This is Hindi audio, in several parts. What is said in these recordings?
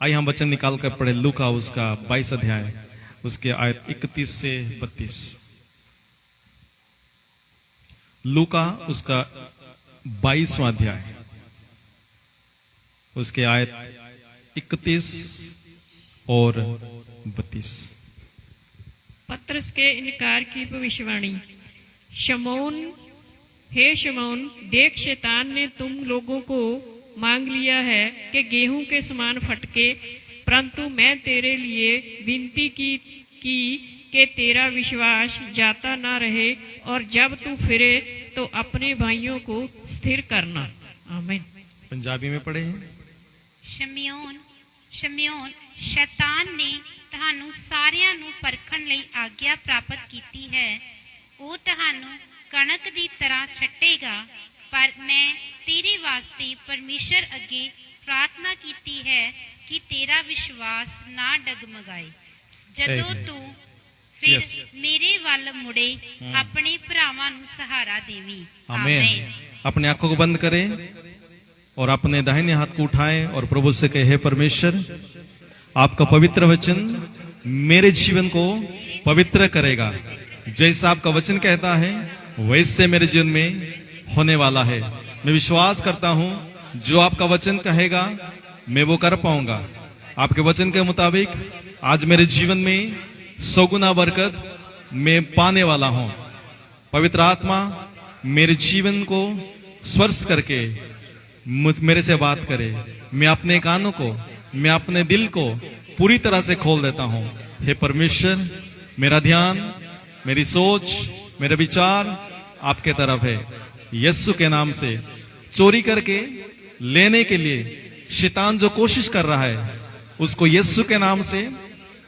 आइए हम वचन निकाल कर पढ़े लूका उसका 22 अध्याय उसके आयत 31 से 32। लूका उसका 22वां अध्याय उसके आयत 31 और 32। पतरस के इनकार की भविष्यवाणी। शमौन, हे शमौन, देख शैतान ने तुम लोगों को मांग लिया है कि गेहूं के समान फटके, परंतु मैं तेरे लिए विनती की कि तेरा विश्वास जाता ना रहे, और जब तू फिरे तो अपने भाइयों को स्थिर करना। आमीन। पंजाबी में पढ़े हैं। शमौन, शैतान ने ਤੁਹਾਨੂੰ ਸਾਰਿਆਂ ਨੂੰ ਪਰਖਣ ਲਈ ਆਗਿਆ ਪ੍ਰਾਪਤ ਕੀਤੀ ਹੈ। ਉਹ ਤੁਹਾਨੂੰ ਕਣਕ ਦੀ ਤਰ੍ਹਾਂ ਛੱਟੇਗਾ, ਪਰ ਮੈਂ ਤੇਰੇ ਵਾਸਤੇ ਪਰਮੇਸ਼ਰ ਅੱਗੇ ਪ੍ਰਾਰਥਨਾ ਕੀਤੀ ਹੈ ਕਿ ਤੇਰਾ ਵਿਸ਼ਵਾਸ ਨਾ ਡਗਮਗਾਏ। ਜਦੋਂ ਤੂੰ ਫਿਰ ਮੇਰੇ ਵੱਲ ਮੁੜੇ ਆਪਣੇ ਭਰਾਵਾਂ ਨੂੰ सहारा देवी। आमीन। अपने आंखों को बंद करें और अपने दाहिने हाथ को उठाएं और प्रभु से कहे, हे परमेश्वर, आपका पवित्र वचन मेरे जीवन को पवित्र करेगा। जैसा आपका वचन कहता है वैसे मेरे जीवन में होने वाला है। मैं विश्वास करता हूं जो आपका वचन कहेगा मैं वो कर पाऊंगा। आपके वचन के मुताबिक आज मेरे जीवन में 100 गुना बरकत मैं पाने वाला हूं। पवित्र आत्मा मेरे जीवन को स्पर्श करके मेरे से बात करे। मैं अपने कानों को, मैं अपने दिल को पूरी तरह से खोल देता हूं। हे परमेश्वर, मेरा ध्यान, मेरी सोच, मेरे विचार आपके तरफ है। यीशु के नाम से चोरी करके लेने के लिए शैतान जो कोशिश कर रहा है उसको यीशु के नाम से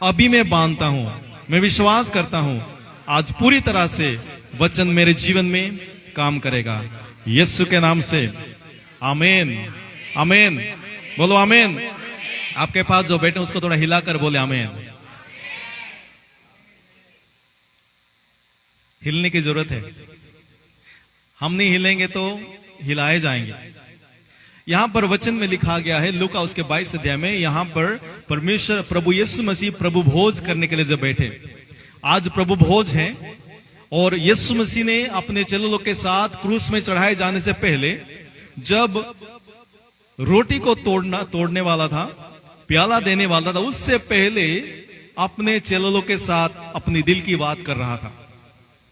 अभी मैं बांधता हूं। मैं विश्वास करता हूं आज पूरी तरह से वचन मेरे जीवन में काम करेगा। यीशु के नाम से आमीन। आमीन। बोलो आमीन। आपके पास जो बैठे उसको थोड़ा हिलाकर बोले आमीन। हिलने की जरूरत है। हम नहीं हिलेंगे तो हिलाए जाएंगे। यहां पर वचन में लिखा गया है लूका उसके 22 अध्याय में, यहां पर परमेश्वर प्रभु यीशु मसीह प्रभु भोज करने के लिए जब बैठे, आज प्रभु भोज है और यीशु मसीह ने अपने चेलों के साथ क्रूस में चढ़ाए जाने से पहले जब रोटी को तोड़ने वाला था, प्याला देने वाला था, उससे पहले अपने चेलों के साथ अपनी दिल की बात कर रहा था।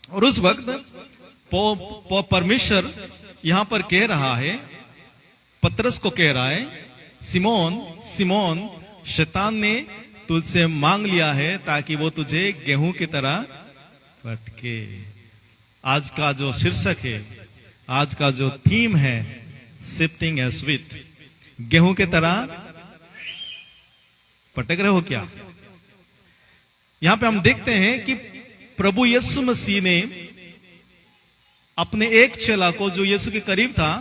और उस वक्त परमेश्वर यहां पर कह रहा है, पतरस को कह रहा है, सिमोन सिमोन, शैतान ने तुझसे मांग लिया है ताकि वो तुझे गेहूं की तरह फटके। आज का जो शीर्षक है, आज का जो थीम है, सिफ्टिंग एज व्हीट, गेहूं की तरह पटक रहे हो क्या? यहां पे हम देखते हैं कि प्रभु यीशु मसीह ने अपने एक चेला को जो यीशु के करीब था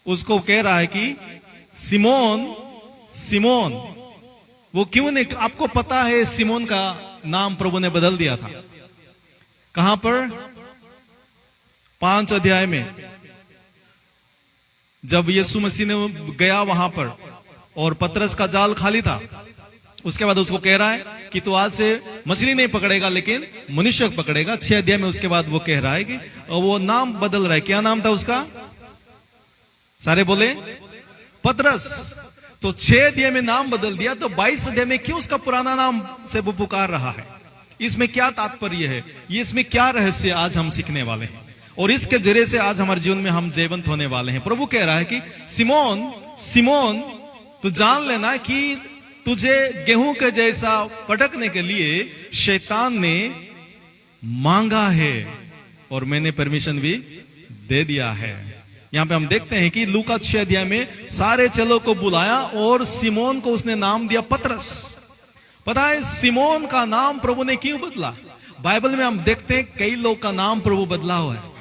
उसको कह रहा है कि सिमोन सिमोन। वो क्यों नहीं, आपको पता है सिमोन का नाम प्रभु ने बदल दिया था। कहां पर? 5 अध्याय में जब यीशु मसीह ने गया वहां पर और पतरस का जाल खाली था, उसके बाद उसको कह रहा है कि तू आज से मछली नहीं पकड़ेगा लेकिन मनुष्य पकड़ेगा। 6 अध्याय में उसके बाद वो कह रहा है कि वो नाम बदल रहा है। क्या नाम था उसका? सारे बोले पतरस। तो 6 अध्याय में नाम बदल दिया, तो 22 अध्याय में क्यों उसका पुराना नाम से वो पुकार रहा है? इसमें क्या तात्पर्य है? ये इसमें क्या रहस्य आज हम सीखने वाले हैं और इसके जरिए से आज हमारे जीवन में हम जीवंत होने वाले हैं। प्रभु कह रहा है कि सिमोन सिमोन, तू जान लेना कि तुझे गेहूं के जैसा पटकने के लिए शैतान ने मांगा है और मैंने परमिशन भी दे दिया है। यहां पे हम देखते हैं कि लूका 6 अध्याय में सारे चेलों को बुलाया और सिमोन को उसने नाम दिया पतरस। पता है सिमोन का नाम प्रभु ने क्यों बदला? बाइबल में हम देखते हैं कई लोग का नाम प्रभु बदला हुआ है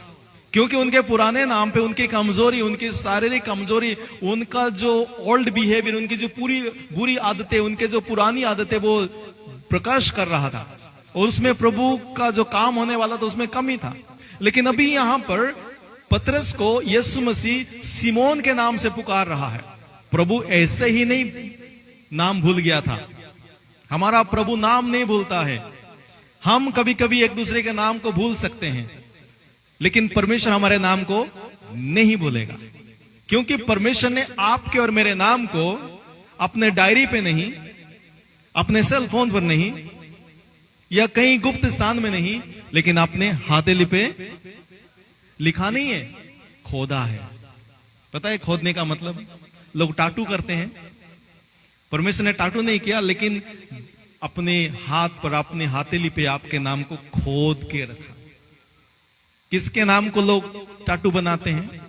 क्योंकि उनके पुराने नाम पे उनकी कमजोरी, उनकी शारीरिक कमजोरी, उनका जो ओल्ड बिहेवियर, उनकी जो पूरी बुरी आदतें, उनके जो पुरानी आदतें वो प्रकाश कर रहा था और उसमें प्रभु का जो काम होने वाला था उसमें कमी था। लेकिन अभी यहां पर पतरस को यीशु मसीह सिमोन के नाम से पुकार रहा है। प्रभु ऐसे ही नहीं नाम भूल गया था। हमारा प्रभु नाम नहीं भूलता है। हम कभी कभी एक दूसरे के नाम को भूल सकते हैं, लेकिन परमेश्वर हमारे नाम को नहीं भूलेगा, क्योंकि परमेश्वर ने आपके और मेरे नाम को अपने डायरी पे नहीं, अपने सेल फोन पर नहीं, या कहीं गुप्त स्थान में नहीं, लेकिन अपने हाथेली पे लिखा नहीं है, खोदा है। पता है खोदने का मतलब? लोग टाटू करते हैं। परमेश्वर ने टाटू नहीं किया, लेकिन अपने हाथ पर, अपने हाथेली पे आपके नाम को खोद के रखा। किसके नाम को लोग टाटू बनाते हैं?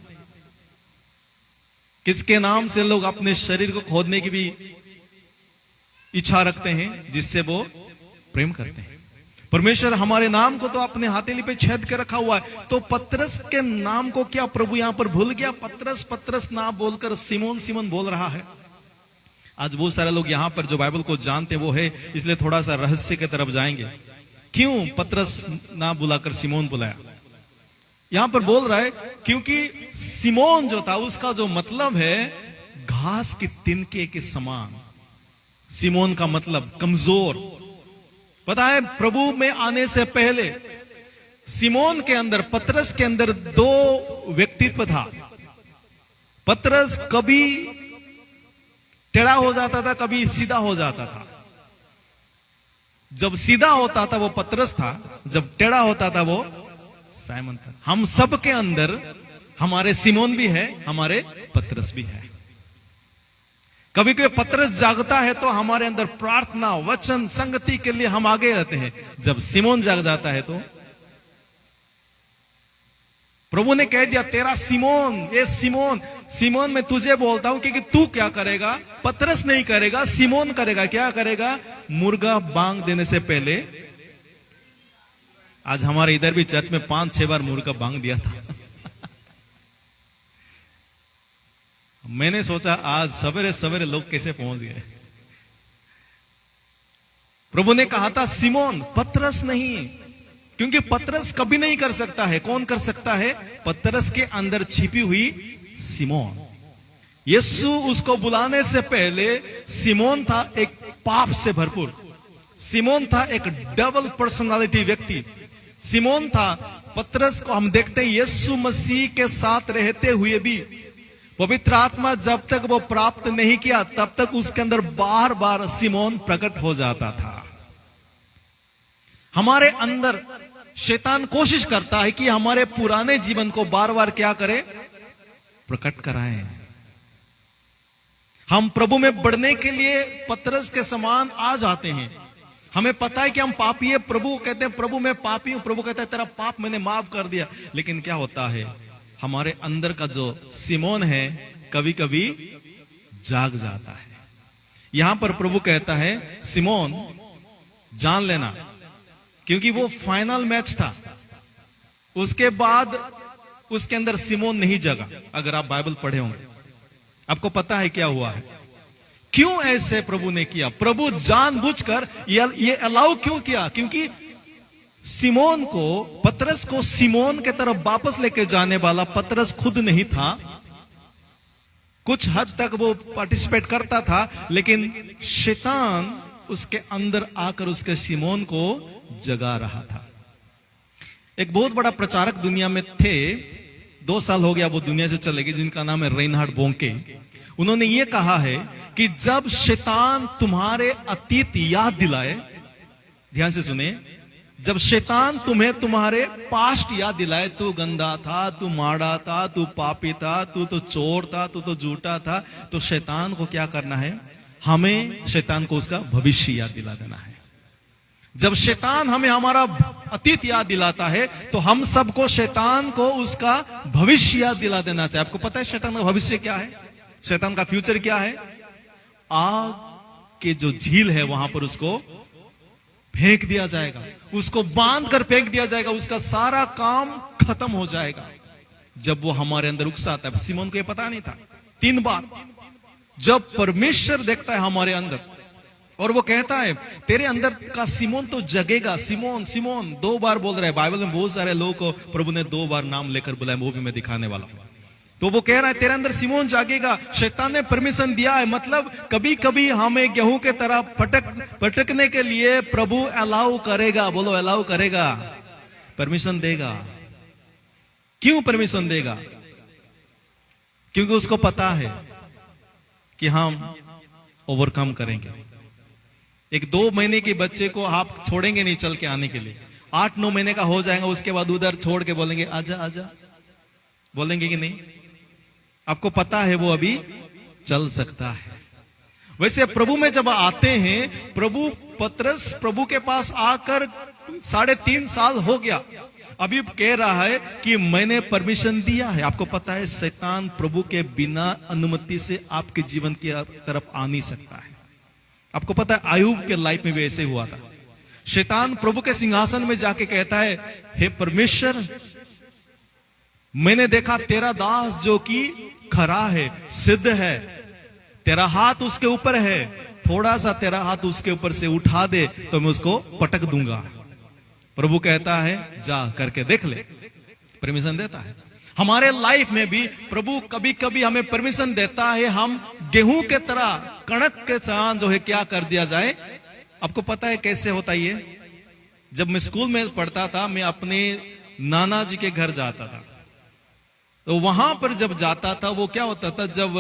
किसके नाम से लोग अपने शरीर को खोदने की भी इच्छा रखते हैं? जिससे वो प्रेम करते हैं। परमेश्वर हमारे नाम को तो अपने हाथेली पे छेद के रखा हुआ है। तो पतरस के नाम को क्या प्रभु यहां पर भूल गया? पतरस पतरस ना बोलकर सिमोन सिमोन बोल रहा है। आज बहुत सारे लोग यहां पर जो बाइबल को जानते वो है, इसलिए थोड़ा सा रहस्य की तरफ जाएंगे। क्यों पतरस ना बुलाकर सिमोन बुलाया? यहां पर बोल रहा है क्योंकि सिमोन जो था उसका जो मतलब है घास की तिनके के समान। सिमोन का मतलब कमजोर। पता है प्रभु में आने से पहले सिमोन के अंदर, पतरस के अंदर दो व्यक्तित्व था। पतरस कभी टेढ़ा हो जाता था, कभी सीधा हो जाता था। जब सीधा होता था वो पतरस था, जब टेढ़ा होता था वो साइमन था। हम सब के अंदर हमारे सिमोन भी है, हमारे पतरस भी है। कभी कभी पतरस जागता है तो हमारे अंदर प्रार्थना, वचन, संगति के लिए हम आगे रहते हैं। जब सिमोन जाग जाता है तो प्रभु ने कह दिया तेरा सिमोन, ये सिमोन, सिमोन मैं तुझे बोलता हूं क्योंकि तू क्या करेगा? पतरस नहीं करेगा, सिमोन करेगा। क्या करेगा? मुर्गा बांग देने से पहले। आज हमारे इधर भी चर्च में 5-6 बार मुर्गा बांग दिया था। मैंने सोचा आज सवेरे सवेरे लोग कैसे पहुंच गए। प्रभु ने कहा था सिमोन, पतरस नहीं, क्योंकि पतरस कभी नहीं कर सकता है। कौन कर सकता है? पतरस के अंदर छिपी हुई सिमोन। यीशु उसको बुलाने से पहले सिमोन था एक पाप से भरपूर। सिमोन था एक डबल पर्सनालिटी व्यक्ति। सिमोन था, पतरस को हम देखते हैं यीशु मसीह के साथ रहते हुए भी पवित्र आत्मा जब तक वो प्राप्त नहीं किया तब तक उसके अंदर बार बार सिमोन प्रकट हो जाता था। हमारे अंदर शैतान कोशिश करता है कि हमारे पुराने जीवन को बार बार क्या करे? प्रकट कराए। हम प्रभु में बढ़ने के लिए पतरस के समान आ जाते हैं। हमें पता है कि हम पापी है। प्रभु कहते हैं प्रभु मैं पापी हूं। प्रभु कहता है तेरा पाप मैंने माफ कर दिया। लेकिन क्या होता है? हमारे अंदर का जो सिमोन है कभी कभी जाग जाता है। यहां पर प्रभु कहता है सिमोन जान लेना, क्योंकि वो फाइनल मैच था। उसके बाद उसके अंदर सिमोन नहीं जगा। अगर आप बाइबल पढ़े होंगे आपको पता है क्या हुआ है, क्यों ऐसे प्रभु ने किया। प्रभु जानबूझकर ये अलाउ क्यों किया? क्योंकि सिमोन को, पतरस को सिमोन के तरफ वापस लेके जाने वाला पतरस खुद नहीं था। कुछ हद तक वो पार्टिसिपेट करता था, लेकिन शैतान उसके अंदर आकर उसके सिमोन को जगा रहा था। एक बहुत बड़ा प्रचारक दुनिया में थे, 2 साल हो गया वो दुनिया से चले गए, जिनका नाम है रेनहार्ड बोंके। उन्होंने ये कहा है कि जब शैतान तुम्हारे अतीत याद दिलाए, ध्यान से सुने, जब शैतान तुम्हें तुम्हारे पास्ट याद दिलाए, तू गंदा था, तू माड़ा था, तू पापी था, तू तो चोर था, तू तो झूठा था, तो शैतान को क्या करना है? हमें शैतान को उसका भविष्य याद दिला देना है। जब शैतान हमें हमारा अतीत याद दिलाता है तो हम सबको शैतान को उसका भविष्य याद दिला देना चाहिए। आपको पता है शैतान का भविष्य क्या है? शैतान का फ्यूचर क्या है? आग के जो झील है वहां पर उसको फेंक दिया जाएगा, उसको बांध कर फेंक दिया जाएगा, उसका सारा काम खत्म हो जाएगा। जब वो हमारे अंदर उकसाता है, सिमोन को ये पता नहीं था। 3 बार जब परमेश्वर देखता है हमारे अंदर और वो कहता है तेरे अंदर का सिमोन तो जगेगा। सिमोन सिमोन 2 बार बोल रहा है। बाइबल में बहुत सारे लोगों को प्रभु ने 2 बार नाम लेकर बुलाया, वो भी मैं दिखाने वाला हूं। तो वो कह रहा है तेरे अंदर सिमोन जागेगा। शैतान ने परमिशन दिया है, मतलब कभी कभी हमें गेहूं के तरह पटकने के लिए प्रभु अलाउ करेगा। बोलो अलाउ करेगा, परमिशन देगा। क्यों परमिशन देगा? क्योंकि उसको पता है कि हम ओवरकम करेंगे। एक 2 महीने के बच्चे को आप छोड़ेंगे नहीं चल के आने के लिए, 8-9 महीने का हो जाएगा, उसके बाद उधर छोड़ के बोलेंगे आजा आजा, बोलेंगे कि नहीं? आपको पता है वो अभी चल सकता है। वैसे प्रभु में जब आते हैं, पतरस प्रभु के पास आकर 3.5 साल हो गया, अभी कह रहा है कि मैंने परमिशन दिया है। आपको पता है शैतान प्रभु के बिना अनुमति से आपके जीवन की तरफ आ नहीं सकता है। आपको पता है आयूब के लाइफ में भी ऐसे हुआ था। शैतान प्रभु के सिंहासन में जाके कहता है, हे परमेश्वर, मैंने देखा तेरा दास जो कि खरा है, सिद्ध है, तेरा हाथ उसके ऊपर है, थोड़ा सा तेरा हाथ उसके ऊपर से उठा दे तो मैं उसको पटक दूंगा। प्रभु कहता है जा करके देख ले, परमिशन देता है। हमारे लाइफ में भी प्रभु कभी कभी हमें परमिशन देता है, हम गेहूं के तरह कणक के समान जो है क्या कर दिया जाए। आपको पता है कैसे होता है ये? जब मैं स्कूल में पढ़ता था, मैं अपने नाना जी के घर जाता था, तो वहां पर जब जाता था वो क्या होता था, जब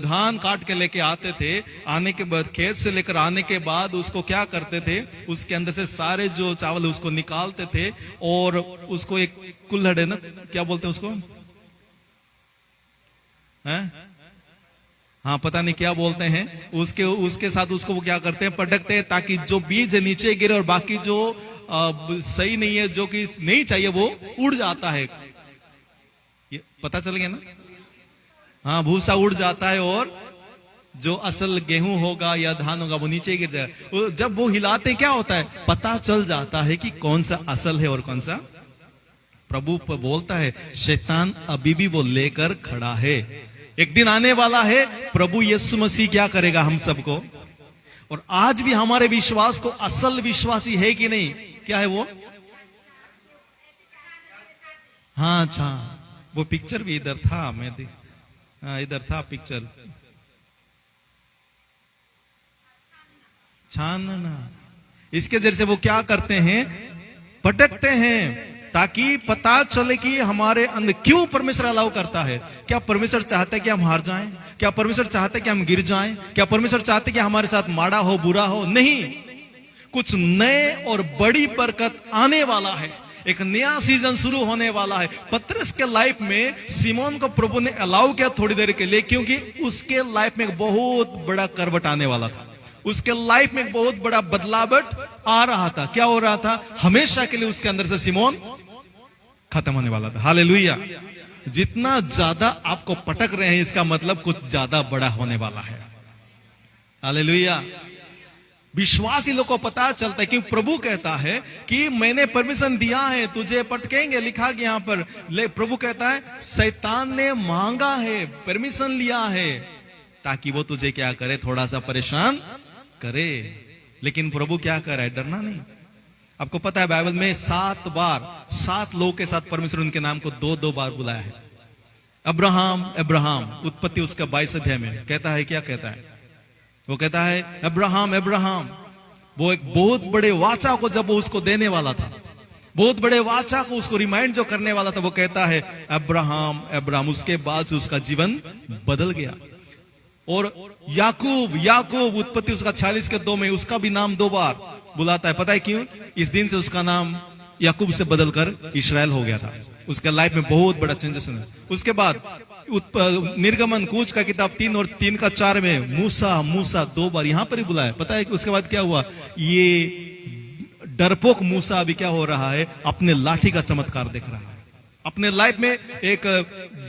धान काट के लेके आते थे, आने के बाद खेत से लेकर आने के बाद उसको क्या करते थे, उसके अंदर से सारे जो चावल उसको निकालते थे और उसको एक कुल्हड़ है ना, क्या बोलते हैं उसको, हैं? हाँ पता नहीं क्या बोलते हैं, उसके साथ उसको वो क्या करते हैं, पटकते हैं ताकि जो बीज नीचे गिरे और बाकी जो सही नहीं है, जो कि नहीं चाहिए, वो उड़ जाता है। ये पता चल गया ना? हाँ, भूसा उड़ जाता है और जो असल गेहूं होगा या धान होगा वो नीचे गिर जाएगा। जब वो हिलाते क्या होता है, पता चल जाता है कि कौन सा असल है और कौन सा। प्रभु बोलता है शैतान अभी भी वो लेकर खड़ा है। एक दिन आने वाला है, प्रभु यीशु मसीह क्या करेगा हम सबको। और आज भी हमारे विश्वास को असल विश्वासी है कि नहीं? क्या है वो? हाँ अच्छा, वो पिक्चर भी इधर था, मैं इधर था पिक्चर, छानना। इसके जरिए से वो क्या करते हैं, पटकते हैं ताकि पता चले कि हमारे अंदर क्यों परमेश्वर अलाउ करता है। क्या परमेश्वर चाहता है कि हम हार जाएं? क्या परमेश्वर चाहता है कि हम गिर जाएं? क्या परमेश्वर चाहते हैं कि हमारे साथ माड़ा हो, बुरा हो? नहीं, कुछ नए और बड़ी बरकत आने वाला है, एक नया सीजन शुरू होने वाला है। पतरस के लाइफ में सिमोन को प्रभु ने अलाउ किया थोड़ी देर के लिए, क्योंकि उसके लाइफ में एक बहुत बड़ा करवट आने वाला था। उसके लाइफ में एक बहुत बड़ा बदलावट आ रहा था। क्या हो रहा था? हमेशा के लिए उसके अंदर से सिमोन खत्म होने वाला था। हालेलुया। जितना ज्यादा आपको पटक रहे हैं, इसका मतलब कुछ ज्यादा बड़ा होने वाला है। हालेलुया। विश्वासी लोगों को पता चलता है कि प्रभु कहता है कि मैंने परमिशन दिया है, तुझे पटकेंगे, लिखा गया यहां पर। प्रभु कहता है शैतान ने मांगा है, परमिशन लिया है ताकि वो तुझे क्या करे, थोड़ा सा परेशान करे। लेकिन प्रभु क्या कर रहा है, डरना नहीं। आपको पता है बाइबल में 7 बार 7 लोगों के साथ परमेश्वर उनके नाम को 2-2 बार बुलाया है। अब्राहम, अब्राहम, उत्पत्ति उसका 22 अध्याय में कहता है, क्या कहता है? वो कहता है अब्राहम, अब्राहम। वो एक बहुत बड़े वाचा को जब वो उसको देने वाला था, बहुत बड़े वाचा को उसको रिमाइंड जो करने वाला था, वो कहता है अब्राहम, अब्राहम। उसके बाद से उसका जीवन बदल गया। और याकूब, याकूब, उत्पत्ति उसका 46:2 में उसका भी नाम 2 बार बुलाता है। पता है क्यों? इस दिन से उसका नाम याकूब से बदलकर इस्राएल हो गया था। उसके लाइफ में बहुत बड़ा चेंजेस है। उसके बाद निर्गमन, कूच का किताब 3 और 3:4 में मूसा, मूसा 2 बार यहां पर ही बुलाया। पता है कि उसके बाद क्या हुआ? ये डरपोक मूसा अभी क्या हो रहा है, अपने लाठी का चमत्कार देख रहा है। अपने लाइफ में एक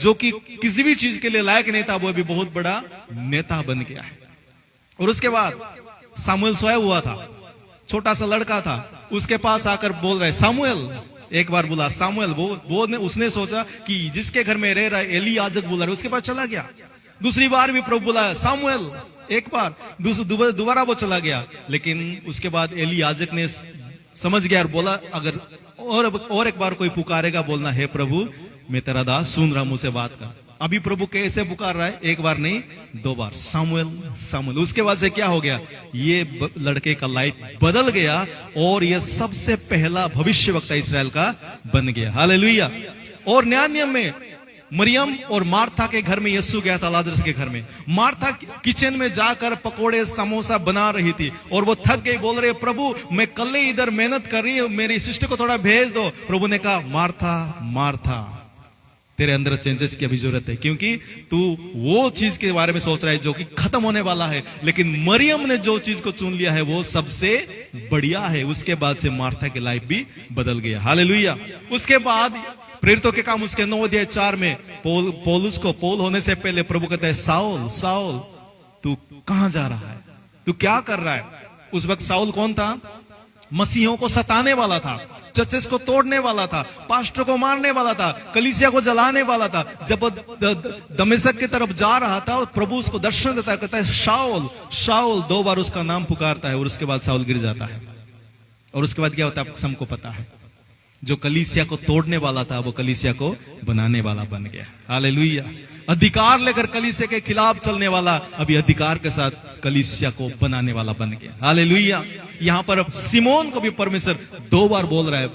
जो कि किसी भी चीज के लिए लायक नहीं था, वो अभी बहुत बड़ा नेता बन गया है। और उसके बाद सामुएल सोया हुआ था, छोटा सा लड़का था, उसके पास आकर बोल रहे सामुएल। एक बार बोला सामुएल, उसने सोचा कि जिसके घर में रह रहा है एली याजक बोला रहे, उसके पास चला गया। दूसरी बार भी प्रभु बुलाया सामुएल, एक बार, दोबारा वो चला गया। लेकिन उसके बाद एली याजक ने समझ गया और बोला अगर और एक बार कोई पुकारेगा, बोलना है प्रभु मैं तेरा दास सुन रहा, मुझसे बात कर। अभी प्रभु कैसे पुकार रहा है? एक बार नहीं, 2 बार, सामुएल सामुएल। उसके बाद से क्या हो गया? ये लड़के का लाइफ बदल गया और ये सबसे पहला भविष्यवक्ता इस्राएल का बन गया। हालेलुया। और नया नियम में मरियम और मार्था के घर में यीशु गया था, लाजरस के घर में। मार्था किचन में जाकर पकोड़े समोसा बना रही थी और वो थक गई, बोल रहे प्रभु मैं कल ही इधर मेहनत कर रही हूं, मेरी सिस्टर को थोड़ा भेज दो। प्रभु ने कहा मार्था मार्था, तेरे अंदर चेंजेस की अभी जरूरत है, क्योंकि तू वो चीज के बारे में सोच रहा है जो कि खत्म होने वाला है, लेकिन मरियम ने जो चीज को चुन लिया है वो सबसे बढ़िया है। उसके बाद से मार्था की लाइफ भी बदल गया। हालेलुया। उसके बाद प्रेरितों के काम उसके 9:4 में पौलुस को पौल होने से पहले प्रभु कहता है साउल साउल तू कहां जा रहा है, तू क्या कर रहा है? उस वक्त साउल कौन था? मसीहों को सताने वाला था, चर्चेस को तोड़ने वाला था, पास्टर को मारने वाला था, कलीसिया को जलाने वाला था। जब दमिश्क की तरफ जा रहा था, प्रभु उसको दर्शन देता है, कहता है शाऊल शाऊल, 2 बार उसका नाम पुकारता है और उसके बाद शाऊल गिर जाता है। और उसके बाद क्या होता है आपको सबको पता है, जो कलीसिया को तोड़ने वाला था वो कलीसिया को बनाने वाला बन गया। हालेलुया। अधिकार लेकर कलीसिया के खिलाफ चलने वाला अभी अधिकार के साथ कलीसिया को बनाने वाला बन गया। हालेलुया। यहां पर अब सिमोन को भी परमेश्वर 2 बार बोल रहा है,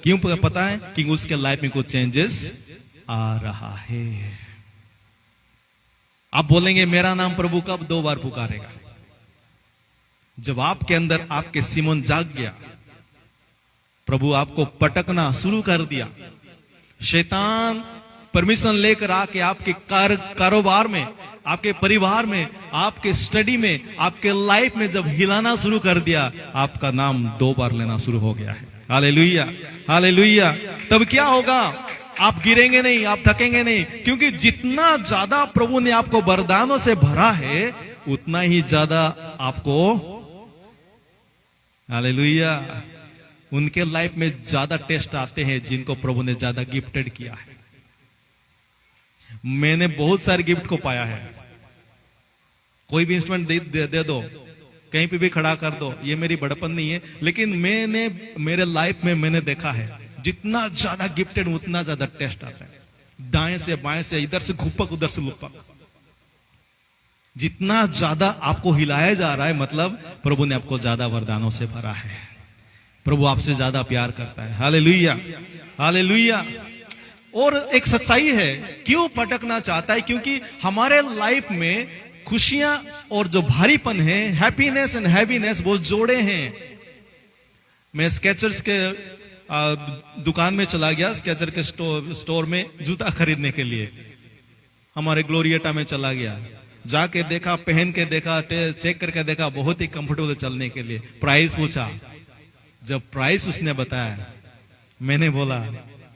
क्यों पता है? कि उसके लाइफ में कुछ चेंजेस आ रहा है। आप बोलेंगे मेरा नाम प्रभु कब 2 बार पुकारेगा? जब आपके अंदर आपके सिमोन जाग गया, प्रभु आपको पटकना शुरू कर दिया, शैतान परमिशन लेकर आके आपके कारोबार में, आपके परिवार में, आपके स्टडी में, आपके लाइफ में जब हिलाना शुरू कर दिया, आपका नाम 2 बार लेना शुरू हो गया है। Hallelujah hallelujah. तब क्या होगा? आप गिरेंगे नहीं, आप थकेंगे नहीं, क्योंकि जितना ज्यादा प्रभु ने आपको वरदानों से भरा है उतना ही ज्यादा आपको, हालेलुया, उनके लाइफ में ज्यादा टेस्ट आते हैं जिनको प्रभु ने ज्यादा गिफ्टेड किया है। मैंने बहुत सारे गिफ्ट को पाया है। कोई भी इंस्ट्रूमेंट दे दो, कहीं पे भी खड़ा कर दो, ये मेरी बड़पन नहीं है, लेकिन मैंने मेरे लाइफ में मैंने देखा है जितना ज्यादा गिफ्टेड उतना ज्यादा टेस्ट आता है। दाएं से बाएं से, इधर से घुपक उधर से लुपक, जितना ज्यादा आपको हिलाया जा रहा है मतलब प्रभु ने आपको ज्यादा वरदानों से भरा है। प्रभु आपसे ज्यादा प्यार करता है। Hallelujah hallelujah. और एक सच्चाई है, क्यों पटकना चाहता है? क्योंकि हमारे लाइफ में खुशियां और जो भारीपन है, हैप्पीनेस एंड हैवीनेस, वो जोड़े हैं। मैं स्केचर्स के दुकान में चला गया, स्केचर के स्टोर में जूता खरीदने के लिए। हमारे ग्लोरिएटा में चला गया, जाके देखा, पहन के देखा, चेक करके देखा, बहुत ही कंफर्टेबल चलने के लिए। प्राइस पूछा, जब प्राइस उसने बताया, मैंने बोला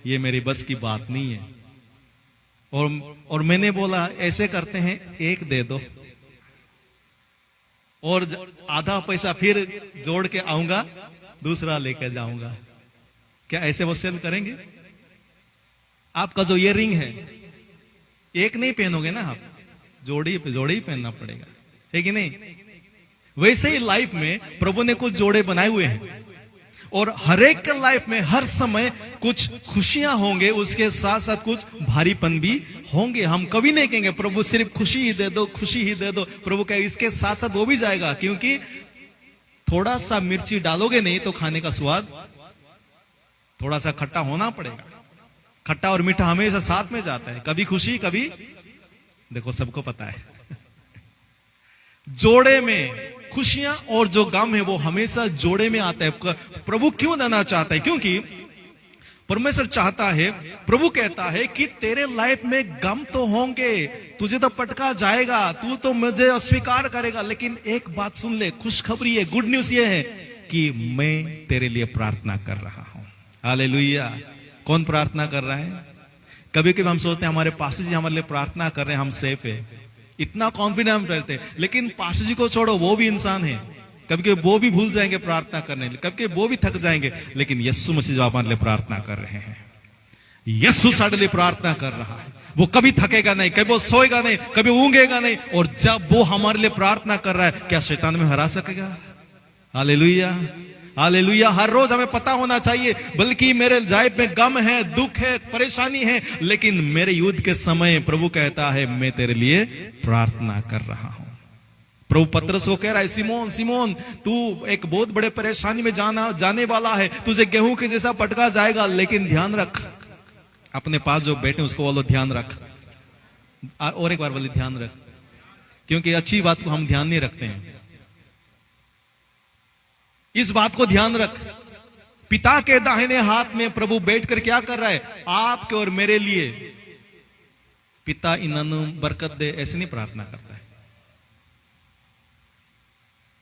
ये मेरी बस की बात नहीं है। और मैंने बोला ऐसे करते हैं, एक दे दो और आधा पैसा फिर जोड़ के आऊंगा, दूसरा लेकर जाऊंगा। क्या ऐसे वो सेल करेंगे? आपका जो ये रिंग है, एक नहीं पहनोगे ना आप, जोड़ी ही पहनना पड़ेगा, है कि नहीं? वैसे ही लाइफ में प्रभु ने कुछ जोड़े बनाए हुए हैं और हर एक के लाइफ में हर समय कुछ खुशियां होंगे, उसके साथ साथ कुछ भारीपन भी होंगे। हम कभी नहीं कहेंगे प्रभु सिर्फ खुशी ही दे दो, खुशी ही दे दो। प्रभु कहे इसके साथ साथ वो भी जाएगा, क्योंकि थोड़ा सा मिर्ची डालोगे नहीं तो खाने का स्वाद, थोड़ा सा खट्टा होना पड़ेगा। खट्टा और मीठा हमेशा साथ में जाता है, कभी खुशी कभी, देखो सबको पता है। जोड़े में खुशियां और जो गम है वो हमेशा जोड़े में आता है। प्रभु क्यों देना चाहता है? क्योंकि परमेश्वर चाहता है, प्रभु कहता है कि तेरे लाइफ में गम तो होंगे, तुझे तो पटका जाएगा, तू तो मुझे अस्वीकार करेगा, लेकिन एक बात सुन ले, खुशखबरी है, गुड न्यूज ये है कि मैं तेरे लिए प्रार्थना कर रहा हूं। हालेलुया। कौन प्रार्थना कर रहा है? कभी कभी हम सोचते हैं हमारे पास्टर जी हमारे लिए प्रार्थना कर रहे हैं, हम सेफ है, इतना कॉन्फिडेंट रहते हैं। लेकिन पास्टर जी को छोड़ो, वो भी इंसान है, कभी कभी वो भी भूल जाएंगे प्रार्थना करने, कभी कभी वो भी थक जाएंगे। लेकिन यीशु मसीह जो हमारे लिए प्रार्थना कर रहे हैं, यीशु हमारे लिए प्रार्थना कर रहा है, वो कभी थकेगा नहीं, कभी वो सोएगा नहीं, कभी ऊंघेगा नहीं। और जब वो हमारे लिए प्रार्थना कर रहा है, क्या शैतान में हरा सकेगा? हालेलुया। हालेलुया। हर रोज हमें पता होना चाहिए, बल्कि मेरे लाइफ में गम है, दुख है, परेशानी है, लेकिन मेरे युद्ध के समय प्रभु कहता है मैं तेरे लिए प्रार्थना कर रहा हूं। प्रभु पतरस को कह रहा है, सिमोन सिमोन, तू एक बहुत बड़े परेशानी में जाने वाला है, तुझे गेहूं के जैसा पटका जाएगा, लेकिन ध्यान रख, अपने पास जो बैठे उसको बोलो ध्यान रख। और एक बार बोले ध्यान रख, क्योंकि अच्छी बात को हम ध्यान नहीं रखते हैं। इस बात को ध्यान रख, पिता के दाहिने हाथ में प्रभु बैठकर क्या कर रहा है? आपके और मेरे लिए पिता इन्होंने बरकत दे, ऐसे नहीं प्रार्थना करता है।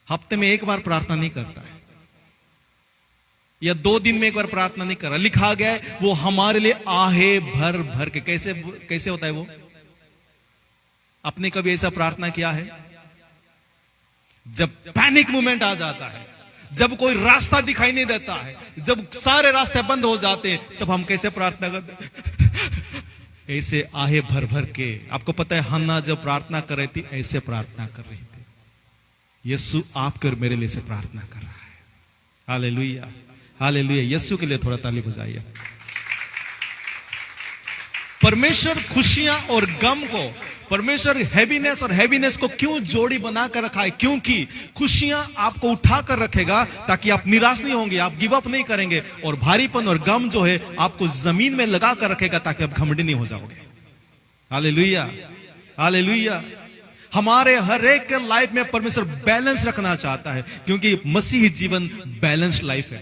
हफ्ते में एक बार प्रार्थना नहीं करता है, या 2 दिन में एक बार प्रार्थना नहीं कर रहा। लिखा गया है वो हमारे लिए आहे भर भर के। कैसे होता है वो? आपने कभी ऐसा प्रार्थना किया है? जब पैनिक मोमेंट आ जाता है, जब कोई रास्ता दिखाई नहीं देता है, जब सारे रास्ते बंद हो जाते हैं, तब हम कैसे प्रार्थना करते हैं? ऐसे आहे भर भर के। आपको पता है हन्ना जब प्रार्थना कर रही थी, ऐसे प्रार्थना कर रही थी। यीशु आपके और मेरे लिए से प्रार्थना कर रहा है। Hallelujah, hallelujah. यीशु के लिए थोड़ा ताली बजाइए। परमेश्वर खुशियां और गम को, परमेश्वर हैवीनेस और हैवीनेस को क्यों जोड़ी बनाकर रखा है? क्योंकि खुशियां आपको उठाकर रखेगा ताकि आप निराश नहीं होंगे, आप गिव अप नहीं करेंगे, और भारीपन और गम जो है आपको जमीन में लगा कर रखेगा ताकि आप घमंडी नहीं हो जाओगे। Hallelujah, hallelujah. हमारे हर एक के लाइफ में परमेश्वर बैलेंस रखना चाहता है, क्योंकि मसीही जीवन बैलेंस लाइफ है।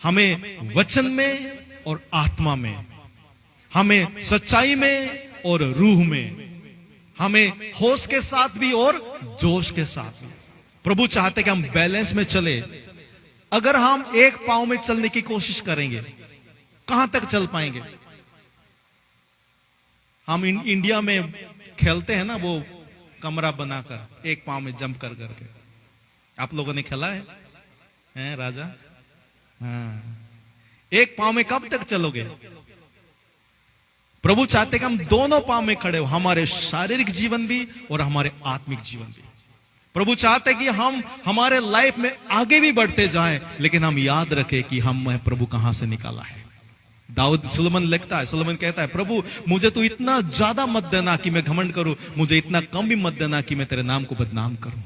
हमें वचन में और आत्मा में, हमें सच्चाई में और रूह में, हमें होश के साथ भी और जोश के साथ भी। प्रभु चाहते कि हम बैलेंस में चले। अगर हम एक पांव में चलने की कोशिश करेंगे, कहां तक चल पाएंगे? हम इंडिया में खेलते हैं ना, वो कमरा बनाकर एक पांव में जंप कर करके। आप लोगों ने खेला है राजा? हाँ। एक पांव में कब तक चलोगे? प्रभु चाहते कि हम दोनों पांव में खड़े हो, हमारे शारीरिक जीवन भी और हमारे आत्मिक जीवन भी। प्रभु चाहते कि हम हमारे लाइफ में आगे भी बढ़ते जाएं, लेकिन हम याद रखें कि हम प्रभु कहां से निकाला है। दाऊद, सुलेमान लिखता है, सुलेमान कहता है, प्रभु मुझे तो इतना ज्यादा मत देना कि मैं घमंड करूं, मुझे इतना कम भी मत देना कि मैं तेरे नाम को बदनाम करूं।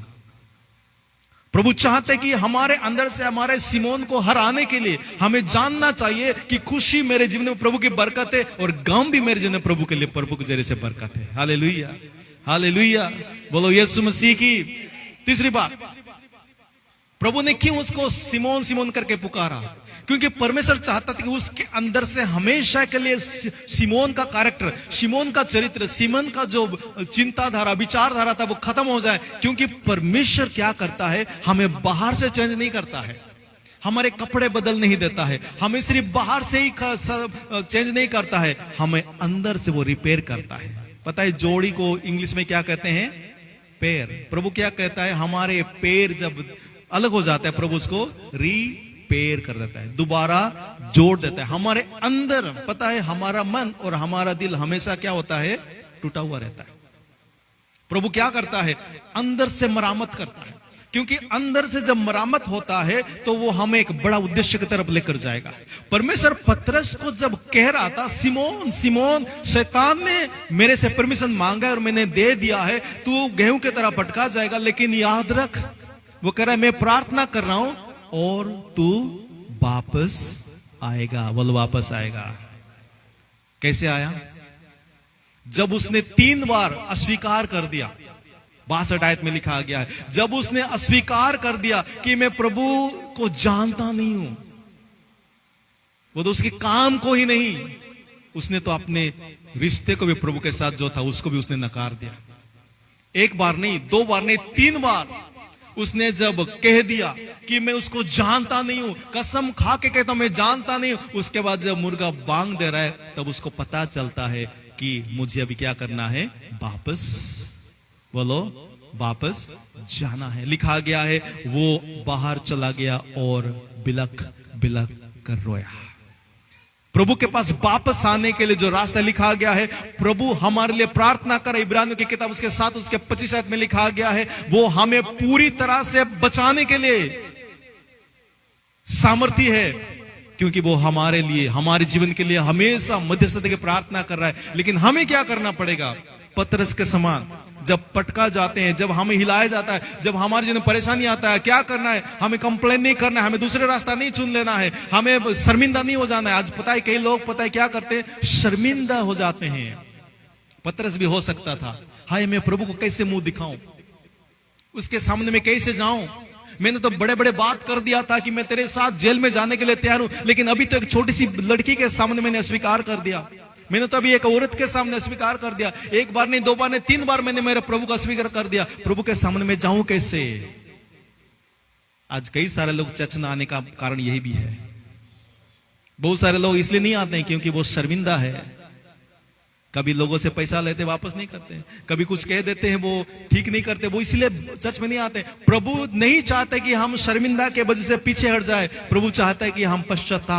प्रभु चाहते कि हमारे अंदर से हमारे सिमोन को हराने के लिए हमें जानना चाहिए कि खुशी मेरे जीवन में प्रभु की बरकत है, और गम भी मेरे जीवन में प्रभु के लिए, प्रभु के जरिए से बरकत है। Hallelujah, hallelujah. बोलो यीशु मसीह की। तीसरी बात, प्रभु ने क्यों उसको सिमोन सिमोन करके पुकारा? क्योंकि परमेश्वर चाहता था कि उसके अंदर से हमेशा के लिए सिमोन का कैरेक्टर, सिमोन का चरित्र, सिमोन का जो चिंताधारा, विचारधारा था, वो खत्म हो जाए। क्योंकि परमेश्वर क्या करता है, हमें बाहर से चेंज नहीं करता है, हमारे कपड़े बदल नहीं देता है, हमें सिर्फ बाहर से ही चेंज नहीं करता है, हमें अंदर से वो रिपेयर करता है। पता है जोड़ी को इंग्लिश में क्या कहते हैं? पैर। प्रभु क्या कहता है? हमारे पैर जब अलग हो जाता है, प्रभु उसको रिपेयर कर देता है, दोबारा जोड़ देता है। हमारे अंदर पता है हमारा मन और हमारा दिल हमेशा क्या होता है? टूटा हुआ रहता है। प्रभु क्या करता है? अंदर से मरामत करता है, क्योंकि अंदर से जब मरामत होता है तो वो हमें एक बड़ा उद्देश्य की तरफ लेकर जाएगा। परमेश्वर पतरस को जब कह रहा था, सिमोन सिमोन, शैतान ने मेरे से परमिशन मांगा और मैंने दे दिया है, तू गेहूं की तरह पटका जाएगा, लेकिन याद रख, वो कह रहा है मैं प्रार्थना कर रहा हूं और तू वापस आएगा। बोलो वापस आएगा। कैसे आया? जब उसने 3 बार अस्वीकार कर दिया। 62 आयत में लिखा गया है, जब उसने अस्वीकार कर दिया कि मैं प्रभु को जानता नहीं हूं, वो तो उसके काम को ही नहीं, उसने तो अपने रिश्ते को भी प्रभु के साथ जो था उसको भी उसने नकार दिया। 1 बार नहीं, 2 बार नहीं, 3 बार उसने जब कह दिया कि मैं उसको जानता नहीं हूं, कसम खा के कहता हूं मैं जानता नहीं हूं, उसके बाद जब मुर्गा बांग दे रहा है तब उसको पता चलता है कि मुझे अभी क्या करना है? वापस, बोलो वापस जाना है। लिखा गया है वो बाहर चला गया और बिलक बिलक कर रोया। प्रभु के पास वापस आने के लिए जो रास्ता लिखा गया है, प्रभु हमारे लिए प्रार्थना कर, इब्रानियों की किताब उसके 7 उसके 25 आयत में लिखा गया है, वो हमें पूरी तरह से बचाने के लिए सामर्थ्य है, क्योंकि वो हमारे लिए, हमारे जीवन के लिए हमेशा मध्यस्थता की प्रार्थना कर रहा है। लेकिन हमें क्या करना पड़ेगा? पतरस के समान जब पटका जाते हैं, जब हमें हिलाया जाता है, जब हमारे जीवन में परेशानी आता है, क्या करना है? हमें कंप्लेन नहीं करना है, हमें दूसरे रास्ता नहीं चुन लेना है, हमें शर्मिंदा नहीं हो जाना है। आज पता है कई लोग पता है क्या करते हैं? शर्मिंदा हो जाते हैं। पतरस भी हो सकता था, हाय मैं प्रभु को कैसे मुंह दिखाऊं, उसके सामने में कैसे जाऊं, मैंने तो बड़े बड़े बात कर दिया था कि मैं तेरे साथ जेल में जाने के लिए तैयार हूं, लेकिन अभी तो एक छोटी सी लड़की के सामने मैंने स्वीकार कर दिया, मैंने तो अभी एक औरत के सामने स्वीकार कर दिया, एक बार नहीं, दो बार नहीं, 3 बार मैंने मेरे प्रभु का स्वीकार कर दिया, प्रभु के सामने में जाऊं कैसे? आज कई सारे लोग चर्च न आने का कारण यही भी है। बहुत सारे लोग इसलिए नहीं आते हैं क्योंकि वो शर्मिंदा है, कभी लोगों से पैसा लेते वापस नहीं करते, कभी कुछ कह देते हैं वो ठीक नहीं करते, वो इसलिए चर्च में नहीं आते। प्रभु नहीं चाहते कि हम शर्मिंदा के वजह से पीछे हट जाए, प्रभु चाहता है कि हम पश्चाताप